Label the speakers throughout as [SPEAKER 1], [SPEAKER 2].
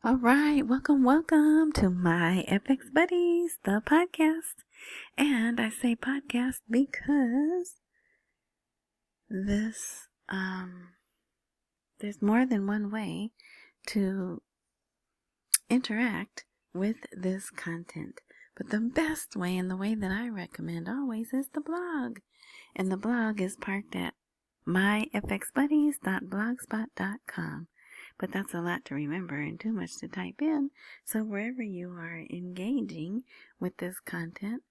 [SPEAKER 1] All right, welcome to my FX Buddies, the podcast. And I say podcast because there's more than one way to interact with this content. But the best way, and the way that I recommend always, is the blog. And the blog is parked at myfxbuddies.blogspot.com. But that's a lot to remember and too much to type in. So wherever you are engaging with this content,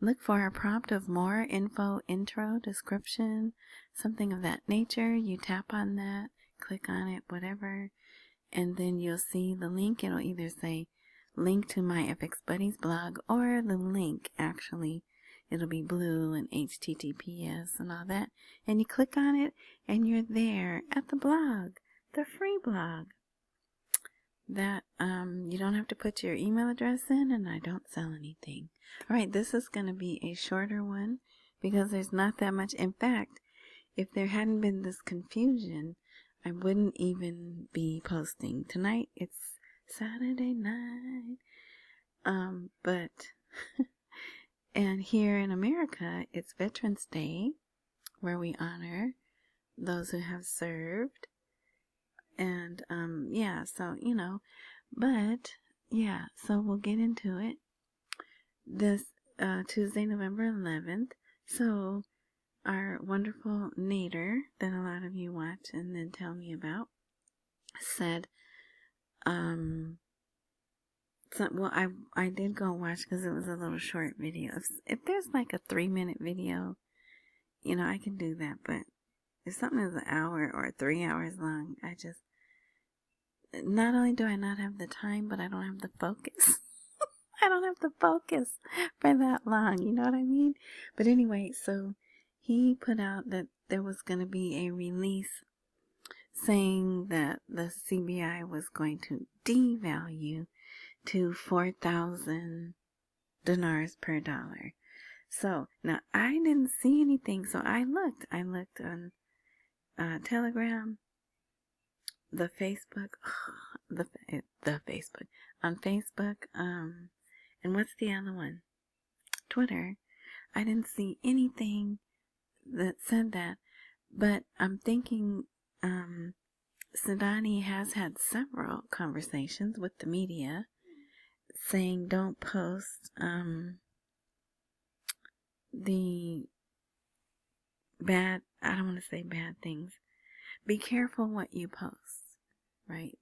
[SPEAKER 1] look for a prompt of more info, intro, description, something of that nature. You tap on that, click on it, whatever, and then you'll see the link. It'll either say link to my FX Buddies blog, or the link actually, it'll be blue and HTTPS and all that. And you click on it and you're there at the blog. The free blog that you don't have to put your email address in, and I don't sell anything. All right, this is going to be a shorter one because there's not that much. In fact, if there hadn't been this confusion, I wouldn't even be posting. Tonight it's Saturday night. But and here in America, it's Veterans Day, where we honor those who have served. And, so we'll get into it this Tuesday, November 11th. So our wonderful Nader, that a lot of you watch and then tell me about, said, I did go watch because it was a little short video. If there's like a 3-minute video, I can do that, but if something is an hour or 3 hours long, not only do I not have the time, but I don't have the focus. I don't have the focus for that long, you know what I mean? But anyway, so he put out that there was going to be a release saying that the CBI was going to devalue to 4,000 dinars per dollar. So now I didn't see anything, so I looked on Telegram, the Facebook, the Facebook, on Facebook, and what's the other one? Twitter. I didn't see anything that said that, but I'm thinking, Sadani has had several conversations with the media saying don't post, the bad, I don't want to say bad things. Be careful what you post, right?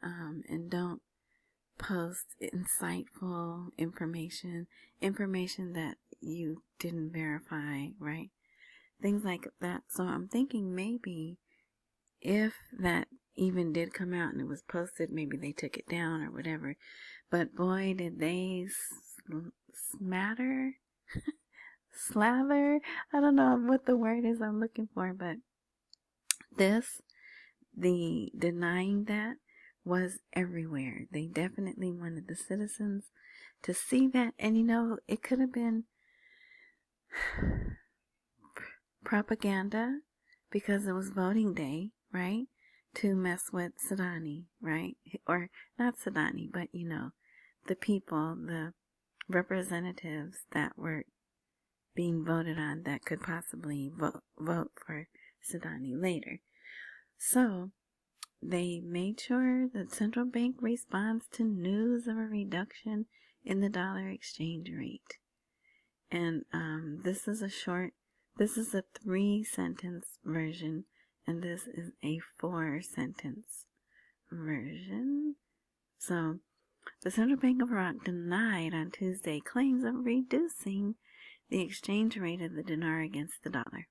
[SPEAKER 1] And don't post insightful information that you didn't verify, right? Things like that. So I'm thinking maybe if that even did come out and it was posted, maybe they took it down or whatever. But boy, did they slather. I don't know what the word is I'm looking for, but the denying that was everywhere. They definitely wanted the citizens to see that. And it could have been propaganda because it was voting day, right? To mess with Sadani, right? Or not Sadani, but the people, the representatives that were being voted on that could possibly vote for Sadani later. So they made sure that central bank responds to news of a reduction in the dollar exchange rate. And this is a 3-sentence version, and this is a 4-sentence version. So the Central Bank of Iraq denied on Tuesday claims of reducing the exchange rate of the dinar against the dollar.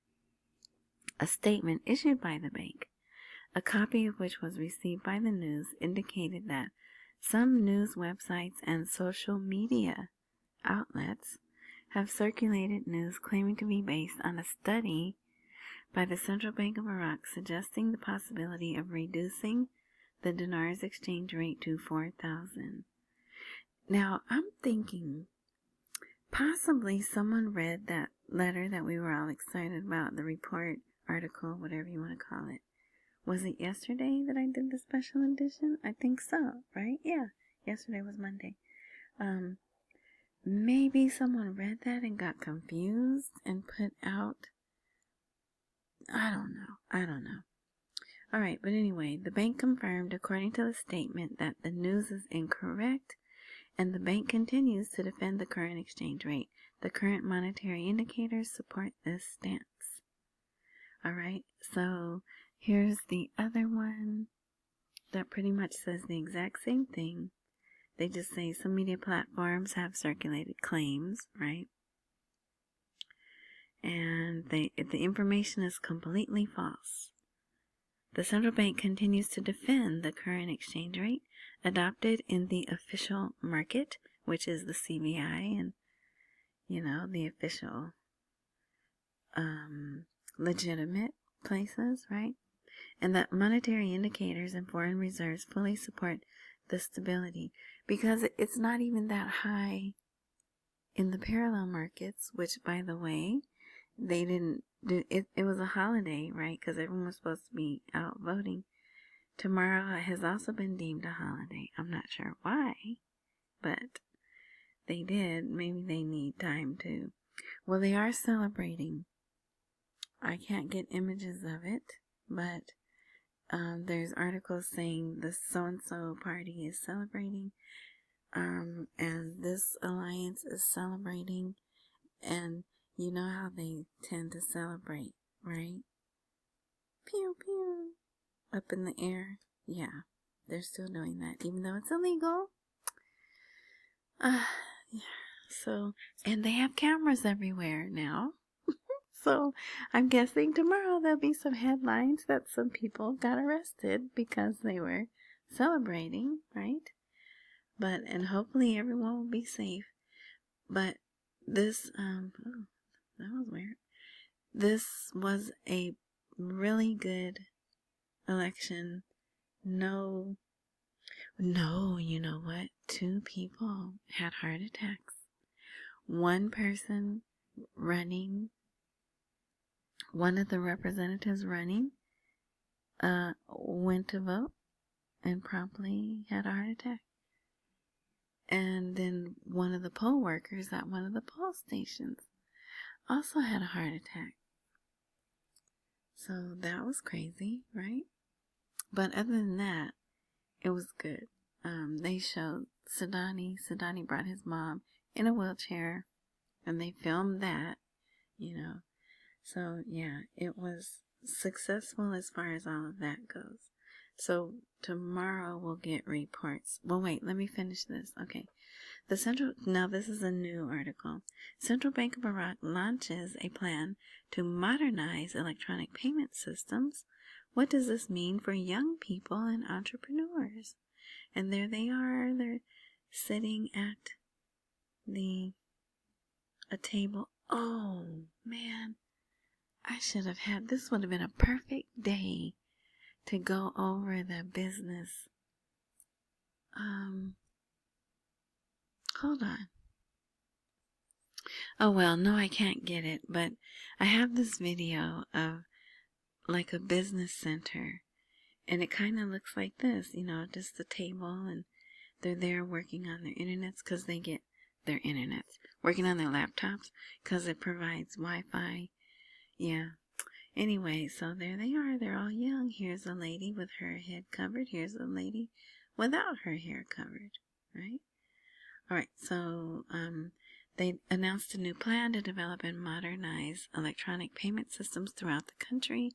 [SPEAKER 1] A statement issued by the bank, a copy of which was received by the news, indicated that some news websites and social media outlets have circulated news claiming to be based on a study by the Central Bank of Iraq suggesting the possibility of reducing the dinar's exchange rate to 4,000. Now, I'm thinking possibly someone read that letter that we were all excited about, the report, article, whatever you want to call it, Was it yesterday that I did the special edition? I think so, right? Yeah, yesterday was Monday. Maybe someone read that and got confused and put out, I don't know. All right, but anyway, the bank confirmed, according to the statement, that the news is incorrect, and the bank continues to defend the current exchange rate. The current monetary indicators support this stance. All right, so here's the other one that pretty much says the exact same thing. They just say some media platforms have circulated claims, right? And the information is completely false. The central bank continues to defend the current exchange rate adopted in the official market, which is the CBI and, the official legitimate places, right? And that monetary indicators and foreign reserves fully support the stability, because it's not even that high in the parallel markets, which, by the way, they didn't do it. It was a holiday, right? Because everyone was supposed to be out voting. Tomorrow has also been deemed a holiday. I'm not sure why, but they did. Maybe they need time to. Well, they are celebrating. I can't get images of it, but there's articles saying the so-and-so party is celebrating, and this alliance is celebrating, and you know how they tend to celebrate, right? Pew, pew. Up in the air. Yeah, they're still doing that, even though it's illegal. Yeah. So, and they have cameras everywhere now. So, I'm guessing tomorrow there'll be some headlines that some people got arrested because they were celebrating, right? But, and hopefully everyone will be safe. But this, that was weird. This was a really good election. No, you know what? 2 people had heart attacks. One person running, one of the representatives running, went to vote and promptly had a heart attack. And then one of the poll workers at one of the poll stations also had a heart attack. So that was crazy, right? But other than that, it was good. They showed Sadani brought his mom in a wheelchair, and they filmed that, So, yeah, it was successful as far as all of that goes. So, tomorrow we'll get reports. Well, wait, let me finish this. Okay. Now this is a new article. Central Bank of Iraq launches a plan to modernize electronic payment systems. What does this mean for young people and entrepreneurs? And there they are. They're sitting at a table. Oh, man. I should have had, this would have been a perfect day to go over the business. Hold on. Oh, well, no, I can't get it, but I have this video of like a business center, and it kind of looks like this, just a table, and they're there working on their internets because they get their internets, working on their laptops because it provides Wi-Fi. Yeah. Anyway, so there they are. They're all young. Here's a lady with her head covered. Here's a lady without her hair covered, right? All right, so they announced a new plan to develop and modernize electronic payment systems throughout the country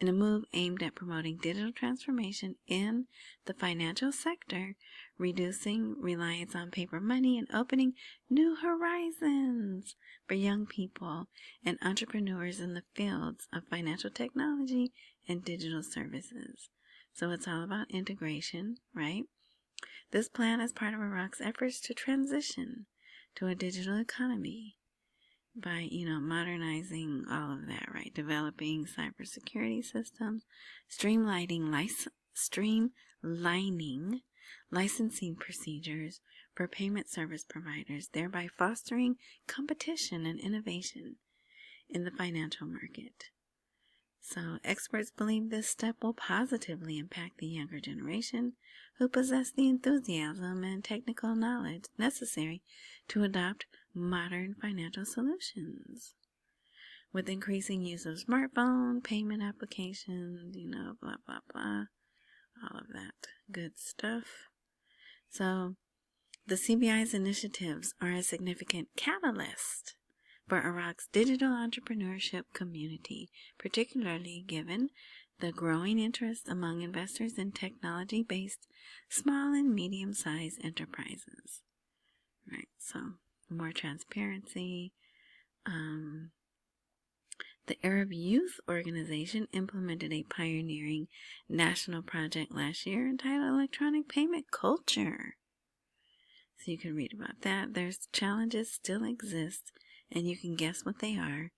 [SPEAKER 1] in a move aimed at promoting digital transformation in the financial sector, reducing reliance on paper money, and opening new horizons for young people and entrepreneurs in the fields of financial technology and digital services. So it's all about integration, right? This plan is part of Iraq's efforts to transition to a digital economy by, modernizing all of that, right? Developing cybersecurity systems, streamlining licensing procedures for payment service providers, thereby fostering competition and innovation in the financial market. So experts believe this step will positively impact the younger generation who possess the enthusiasm and technical knowledge necessary to adopt modern financial solutions. With increasing use of smartphone, payment applications, blah, blah, blah, all of that good stuff. So the CBI's initiatives are a significant catalyst for Iraq's digital entrepreneurship community, particularly given the growing interest among investors in technology-based small and medium-sized enterprises. Right, so more transparency. The Arab Youth Organization implemented a pioneering national project last year entitled Electronic Payment Culture. So you can read about that. There's challenges still exist, and you can guess what they are.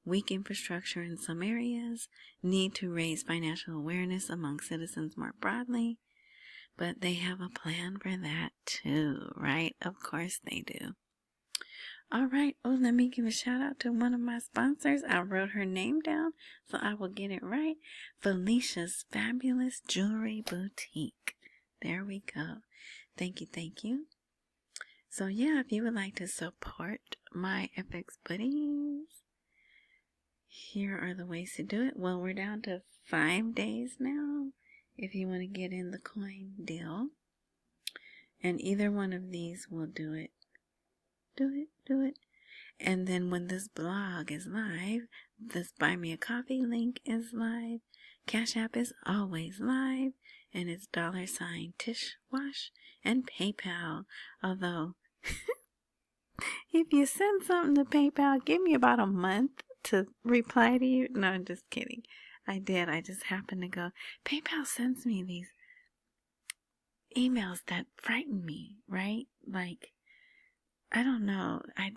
[SPEAKER 1] Weak infrastructure in some areas, need to raise financial awareness among citizens more broadly, but they have a plan for that too, right? Of course they do. All right, let me give a shout out to one of my sponsors. I wrote her name down, so I will get it right. Felicia's Fabulous Jewelry Boutique. There we go. Thank you. So yeah, if you would like to support my FX buddies, here are the ways to do it. Well, we're down to 5 days now if you want to get in the coin deal. And either one of these will do it. Do it. And then when this blog is live, this Buy Me a Coffee link is live. Cash App is always live. And it's $Tish Wash and PayPal. Although, if you send something to PayPal, give me about a month to reply to you. No, I'm just kidding. I did. I just happened to go. PayPal sends me these emails that frighten me, right? Like, I don't know. I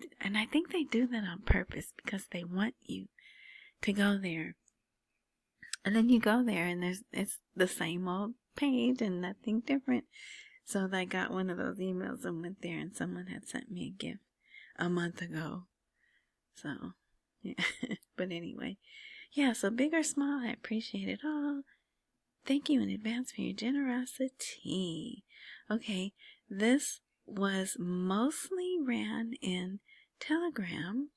[SPEAKER 1] think they do that on purpose because they want you to go there. And then you go there and it's the same old page and nothing different. So I got one of those emails and went there, and someone had sent me a gift a month ago. So, yeah. But anyway, yeah, so big or small, I appreciate it all. Thank you in advance for your generosity. Okay, this was mostly ran in Telegram,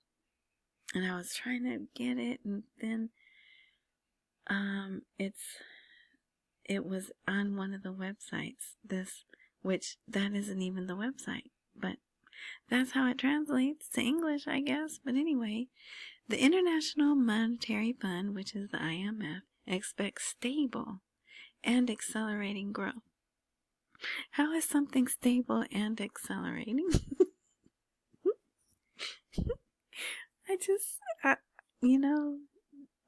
[SPEAKER 1] and I was trying to get it, and then it was on one of the websites, which that isn't even the website, but that's how it translates to English, I guess. But anyway, the International Monetary Fund, which is the IMF, expects stable and accelerating growth. How is something stable and accelerating?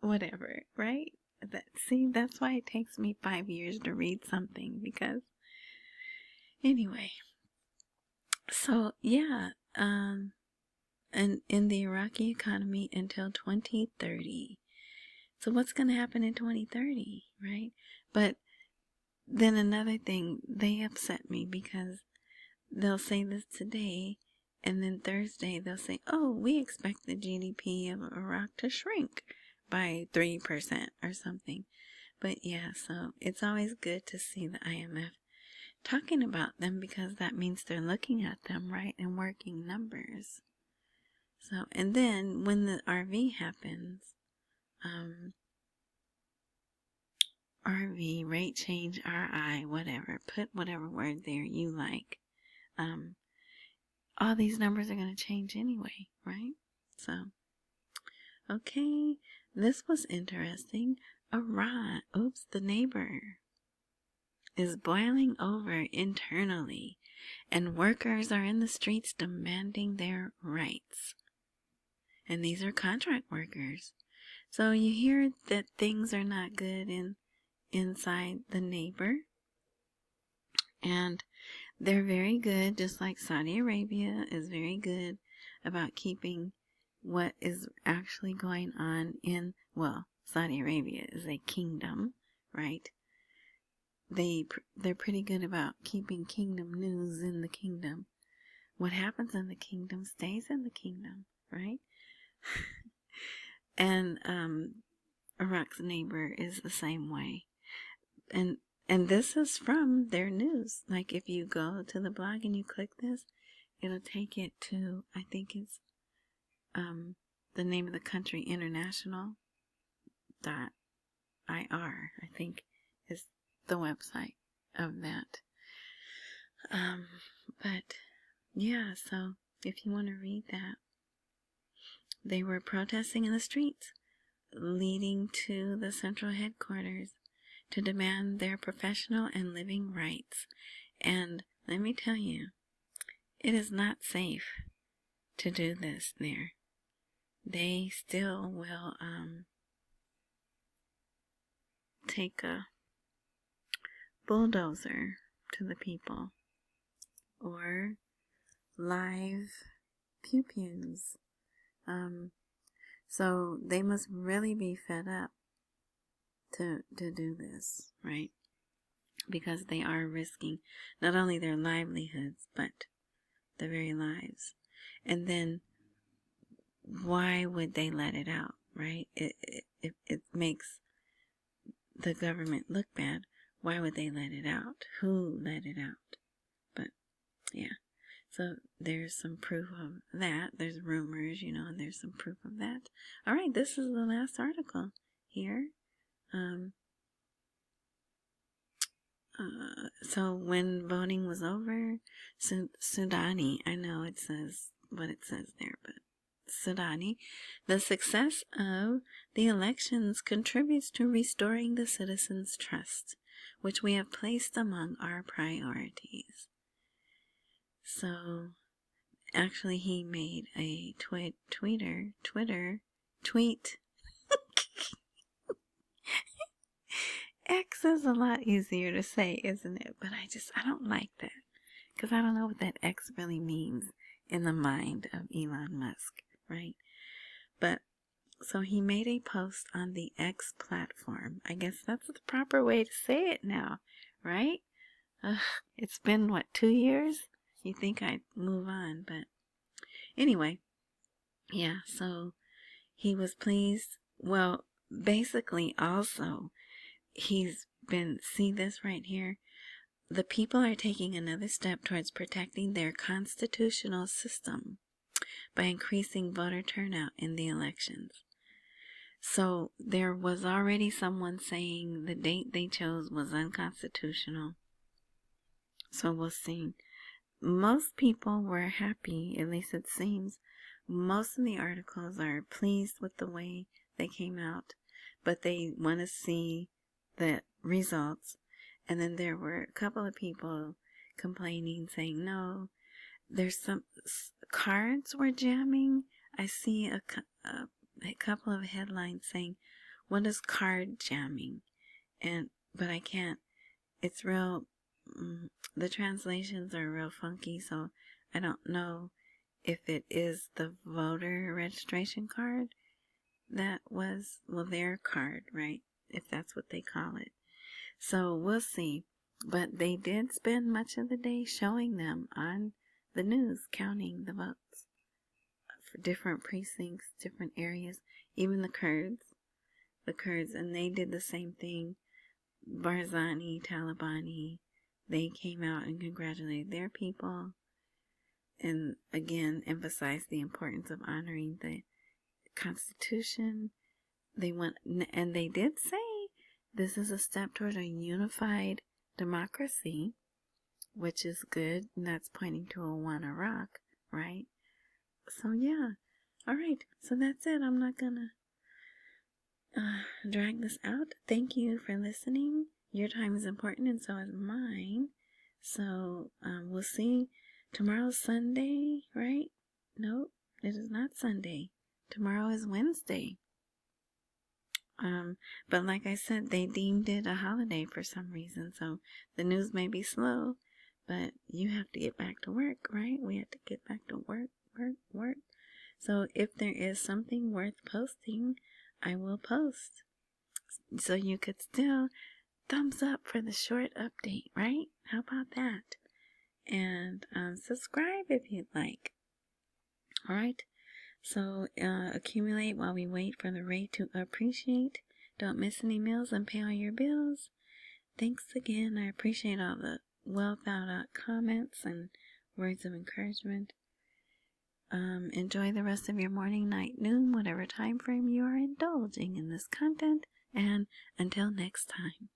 [SPEAKER 1] Whatever, right? That's why it takes me 5 years to read something, because anyway. So yeah, and in the Iraqi economy until 2030. So what's going to happen in 2030, right? But then another thing, they upset me because they'll say this today, and then Thursday they'll say, oh, we expect the GDP of Iraq to shrink by 3% or something. But yeah, so it's always good to see the IMF talking about them, because that means they're looking at them, right, and working numbers. So, and then when the RV happens, RV, rate change, RI, whatever, put whatever word there you like. All these numbers are going to change anyway, right? So, okay, this was interesting. Iran, the neighbor, is boiling over internally, and workers are in the streets demanding their rights. And these are contract workers. So you hear that things are not good inside the neighbor, and they're very good, just like Saudi Arabia is very good about keeping what is actually going on Saudi Arabia is a kingdom, right? They're pretty good about keeping kingdom news in the kingdom. What happens in the kingdom stays in the kingdom, right? And Iraq's neighbor is the same way. And this is from their news. Like if you go to the blog and you click this, it'll take it to, I think it's the name of the country, international.ir, I think is the website of that. But yeah, so if you want to read that, they were protesting in the streets, leading to the central headquarters to demand their professional and living rights. And let me tell you, it is not safe to do this there. They still will take a bulldozer to the people, or live pew-pews. So they must really be fed up to do this, right? Because they are risking not only their livelihoods, but their very lives. And then why would they let it out, right? It makes the government look bad. Why would they let it out? Who let it out? But yeah, so there's some proof of that. There's rumors, and there's some proof of that. All right, this is the last article here. So when voting was over, Sudani, I know it says what it says there, but Sudani, the success of the elections contributes to restoring the citizens' trust, which we have placed among our priorities. So, actually, he made a tweet. X is a lot easier to say, isn't it? But I don't like that, because I don't know what that X really means in the mind of Elon Musk, right? But, so he made a post on the X platform. I guess that's the proper way to say it now, right? It's been, 2 years? You think I'd move on, but anyway, yeah, so he was pleased. Well, basically also, see this right here? The people are taking another step towards protecting their constitutional system by increasing voter turnout in the elections. So there was already someone saying the date they chose was unconstitutional. So we'll see. Most people were happy, at least it seems. Most of the articles are pleased with the way they came out, but they want to see the results. And then there were a couple of people complaining, saying, no, there's some cards were jamming. I see a couple of headlines saying, what is card jamming? But I can't, it's real, the translations are real funky, so I don't know if it is the voter registration card that was, their card, right? If that's what they call it. So we'll see. But they did spend much of the day showing them on the news, counting the votes for different precincts, different areas, even the Kurds, and they did the same thing. Barzani, Talabani, they came out and congratulated their people, and again emphasized the importance of honoring the Constitution. They did say this is a step toward a unified democracy, which is good, and that's pointing to a one Iraq, right? So yeah, all right. So that's it. I'm not gonna drag this out. Thank you for listening. Your time is important, and so is mine. So we'll see. Tomorrow's Sunday, right? Nope, it is not Sunday. Tomorrow is Wednesday. But like I said, they deemed it a holiday for some reason, so the news may be slow, but you have to get back to work, right? We have to get back to work. So if there is something worth posting, I will post. So you could still thumbs up for the short update, right? How about that? And subscribe if you'd like. All right. So accumulate while we wait for the rate to appreciate. Don't miss any meals and pay all your bills. Thanks again. I appreciate all the well thought out comments and words of encouragement. Enjoy the rest of your morning, night, noon, whatever time frame you are indulging in this content. And until next time.